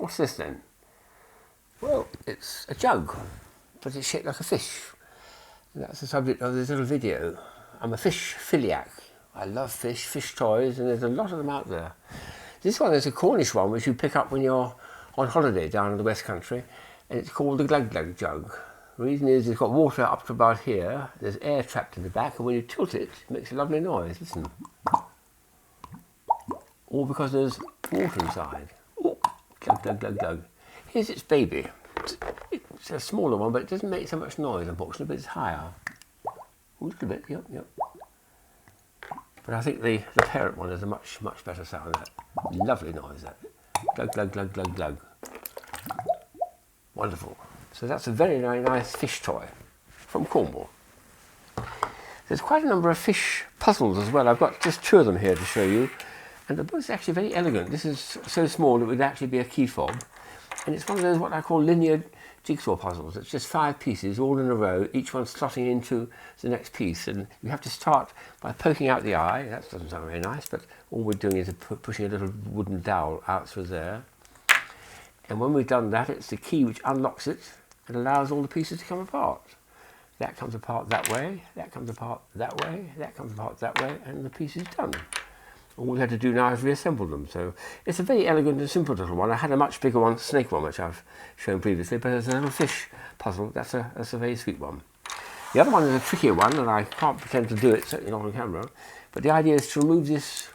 What's this then? Well, it's a jug, but it's shaped like a fish. And that's the subject of this little video. I'm a fish philiac. I love fish toys, and there's a lot of them out there. This one is a Cornish one, which you pick up when you're on holiday down in the West Country, and it's called the Glug Glug jug. The reason is it's got water up to about here, there's air trapped in the back, and when you tilt it, it makes a lovely noise. Listen. All because there's water inside. Ooh, glug, glug, glug, glug. Here's its baby. It's a smaller one, but it doesn't make so much noise, unfortunately, but it's higher. A little bit, yep. But I think the parent one is a much better sound. That lovely noise, that. Glug, glug, glug, glug, glug. Wonderful. So that's a very, very nice fish toy from Cornwall. There's quite a number of fish puzzles as well. I've got just 2 of them here to show you. And they're both actually very elegant. This is so small it would actually be a key fob. And it's one of those what I call linear jigsaw puzzles. It's just 5 pieces all in a row, each one slotting into the next piece. And you have to start by poking out the eye. That doesn't sound very nice, but all we're doing is pushing a little wooden dowel out through there. And when we've done that, it's the key which unlocks it and allows all the pieces to come apart. That comes apart that way, that comes apart that way, that comes apart that way, and the piece is done. All we had to do now is reassemble them. So it's a very elegant and simple little one. I had a much bigger one, snake one, which I've shown previously, but as a little fish puzzle, that's a very sweet one. The other one is a trickier one, and I can't pretend to do it, certainly not on camera, but the idea is to remove this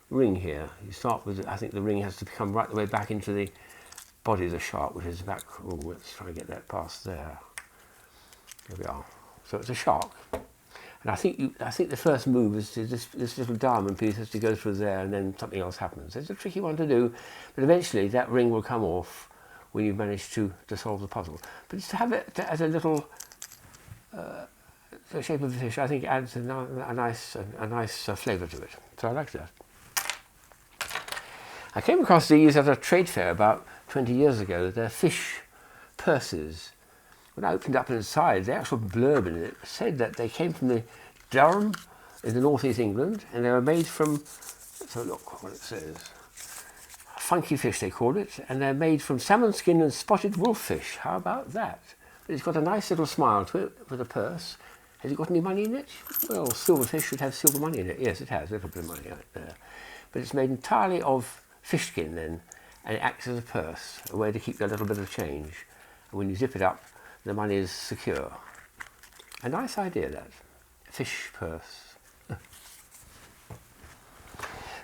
ring here. You start with, I think the ring has to come right the way back into the body of the shark, which is back, oh, let's try and get that past there. There we are. So it's a shark. And I think the first move is to this little diamond piece has to go through there, and then something else happens. It's a tricky one to do, but eventually that ring will come off when you've managed to solve the puzzle. But just to have it as a little the shape of the fish, I think adds a nice flavour to it. So I like that. I came across these at a trade fair about 20 years ago. They're fish purses. When I opened up inside, the actual blurb in it said that they came from the Durham in the northeast England, and they were made from, so look what it says, funky fish they call it, and they're made from salmon skin and spotted wolffish. How about that? But it's got a nice little smile to it with a purse. Has it got any money in it? Well, silverfish should have silver money in it. Yes, it has, a little bit of money out there. But it's made entirely of fish skin then, and it acts as a purse, a way to keep a little bit of change. And when you zip it up, the money is secure. A nice idea, that. Fish purse.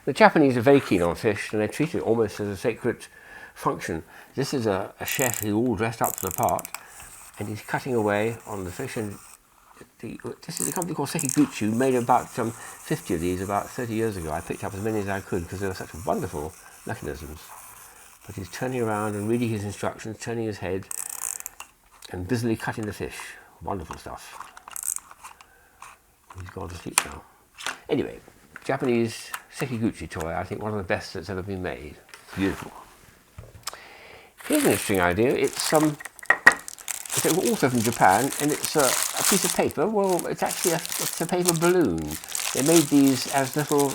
The Japanese are very keen on fish, and they treat it almost as a sacred function. This is a chef who's all dressed up for the part, and he's cutting away on the fish. And this is a company called Sekiguchi, who made about 50 of these about 30 years ago. I picked up as many as I could because they were such wonderful mechanisms. But he's turning around and reading his instructions, turning his head, and busily cutting the fish. Wonderful stuff. He's gone to sleep now. Anyway, Japanese Sekiguchi toy, I think one of the best that's ever been made. Beautiful. Here's an interesting idea. It's also from Japan, and it's a piece of paper. Well, it's actually a paper balloon. They made these as little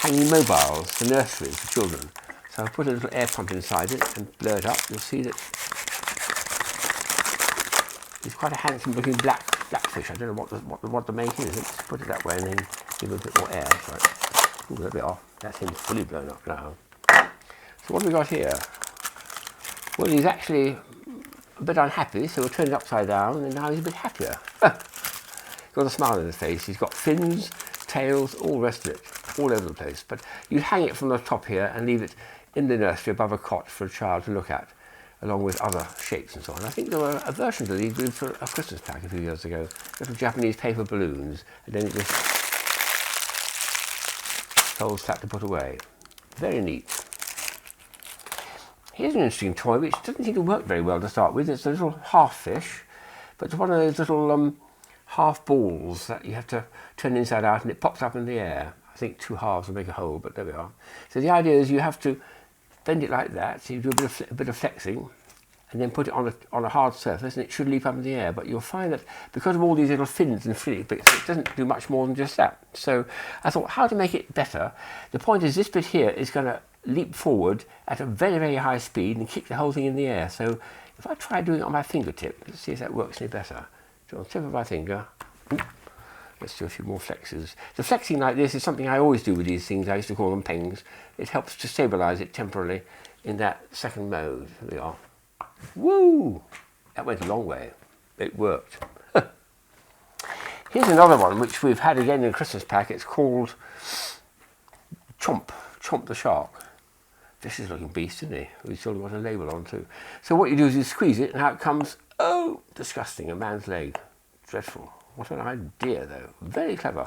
hanging mobiles for nurseries for children. So I've put a little air pump inside it and blow it up. You'll see that it's quite a handsome looking black fish. I don't know what the make is. Let's put it that way and then give it a bit more air. Right. Ooh, there we are. That's him fully blown up now. So what have we got here? Well, he's actually a bit unhappy, so we'll turn it upside down, and now he's a bit happier. Got a smile on his face. He's got fins, tails, all the rest of it, all over the place. But you hang it from the top here and leave it in the nursery above a cot for a child to look at, along with other shapes and so on. I think there were a version of these for a Christmas pack a few years ago, little Japanese paper balloons, and then it just folds flat to put away. Very neat. Here's an interesting toy which doesn't seem to work very well to start with. It's a little half fish, but it's one of those little half balls that you have to turn inside out, and it pops up in the air. I think 2 halves will make a whole, but there we are. So the idea is you have to bend it like that, so you do a bit of flexing, and then put it on a hard surface, and it should leap up in the air. But you'll find that because of all these little fins and frilly bits, it doesn't do much more than just that. So I thought, how to make it better? The point is, this bit here is going to leap forward at a very, very high speed and kick the whole thing in the air. So if I try doing it on my fingertip, let's see if that works any better. So on the tip of my finger, let's do a few more flexes. The flexing like this is something I always do with these things. I used to call them pings. It helps to stabilize it temporarily in that second mode. There we are. Woo! That went a long way. It worked. Here's another one which we've had again in a Christmas pack. It's called Chomp. Chomp the shark. This is looking beast, isn't he? We've still got a label on too. So what you do is you squeeze it and out comes, oh, disgusting, a man's leg. Dreadful. What an idea though. Very clever.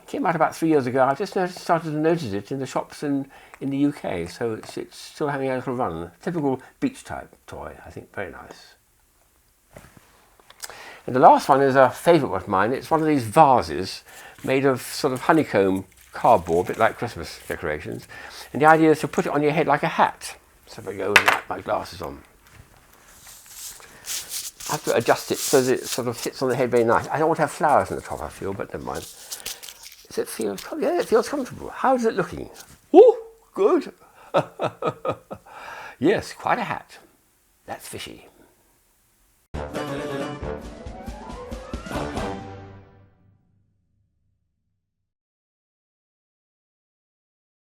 Came out about 3 years ago. I just started to notice it in the shops in the UK. So it's still having a little run. Typical beach type toy. I think very nice. And the last one is a favourite of mine. It's one of these vases made of sort of honeycomb cardboard, a bit like Christmas decorations. And the idea is to put it on your head like a hat. So if I go and put my glasses on. I have to adjust it so that it sort of sits on the head very nice. I don't want to have flowers on the top, I feel, but never mind. Does it feel, yeah, it feels comfortable. How is it looking? Oh, good. Yes, quite a hat. That's Fishy.